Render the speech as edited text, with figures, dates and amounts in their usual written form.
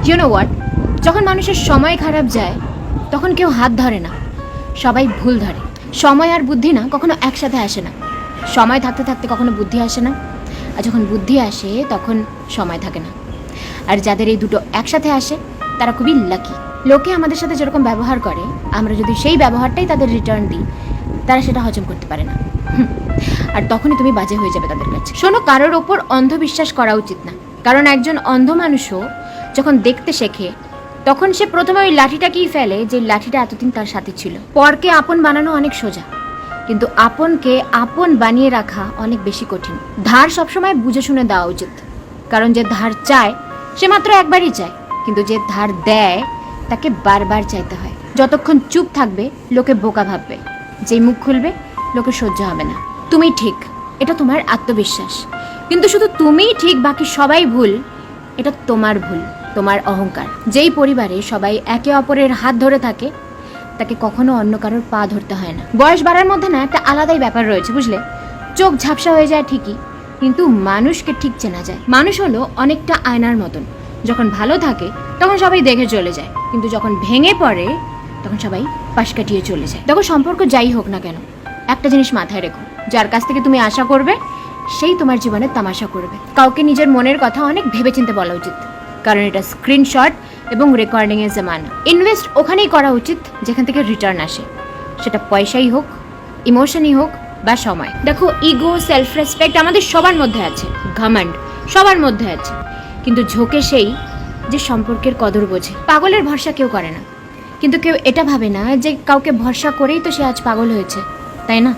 You know what, যখন মানুষের সময় খারাপ যায় তখন কেউ হাত ধরে না, সবাই ভুল ধরে। সময় আর বুদ্ধি না কখনো একসাথে আসে না। সময় থাকতে থাকতে কখনো বুদ্ধি আসে না, আর যখন বুদ্ধি আসে তখন সময় থাকে না। আর যাদের এই দুটো একসাথে আসে তারা খুবই লাকি। লোকে আমাদের সাথে যেরকম ব্যবহার করে, আমরা যদি সেই ব্যবহারটাই তাদের রিটার্ন দিই, তারা সেটা হজম করতে পারে না। আর তখনই তুমি বাজে হয়ে যাবে তাদের কাছে। শোনো, কারোর ওপর অন্ধবিশ্বাস করা উচিত না, কারণ একজন অন্ধ মানুষও যখন দেখতে শেখে তখন সে প্রথমে ওই লাঠিটাকেই ফেলে যে লাঠিটা এতদিন তার সাথে ছিল। পরকে আপন বানানো অনেক সোজা, কিন্তু আপনকে আপন বানিয়ে রাখা অনেক বেশি কঠিন। ধার সবসময় বুঝে শুনে দেওয়া উচিত, কারণ যে ধার চায় সে মাত্র একবারই চায়, কিন্তু যে ধার দেয় তাকে বারবার চাইতে হয়। যতক্ষণ চুপ থাকবে লোকে বোকা ভাববে, যেই মুখ খুলবে লোকে সহ্য হবে না। তুমি ঠিক, এটা তোমার আত্মবিশ্বাস, কিন্তু শুধু তুমিই ঠিক বাকি সবাই ভুল, এটা তোমার ভুল, তোমার অহংকার। যেই পরিবারে সবাই একে অপরের হাত ধরে থাকে তাকে কখনো অন্য কারোর পা ধরতে হয় না। বয়স বাড়ার মধ্যে না একটা আলাদাই ব্যাপার রয়েছে, বুঝলে? চোখ ঝাপসা হয়ে যায় ঠিকই, কিন্তু মানুষকে ঠিক চেনা যায়। মানুষ হলো অনেকটা আয়নার মতন, যখন ভালো থাকে তখন সবাই দেখে চলে যায়, কিন্তু যখন ভেঙে পড়ে তখন সবাই পাশ কাটিয়ে চলে যায়। দেখো, সম্পর্ক যাই হোক না কেন, একটা জিনিস মাথায় রেখো, যার কাছ থেকে তুমি আশা করবে সেই তোমার জীবনে তামাশা করবে। কাউকে নিজের মনের কথা অনেক ভেবেচিন্তে বলা উচিত, কারণ এটা স্ক্রিনশট এবং রেকর্ডিং এর জামানা। ইনভেস্ট ওখানেই করা উচিত যেখান থেকে রিটার্ন আসে, সেটা পয়সাই হোক, ইমোশনই হোক বা সময়। দেখো, ইগো, সেলফ রেসপেক্ট আমাদের সবার মধ্যে আছে, ঘমন্ড সবার মধ্যে আছে, কিন্তু ঝোঁকে সেই যে সম্পর্কের কদর বোঝে। পাগলের ভরসা কেউ করে না, কিন্তু কেউ এটা ভাবে না যে কাউকে ভরসা করেই তো সে আজ পাগল হয়েছে, তাই না?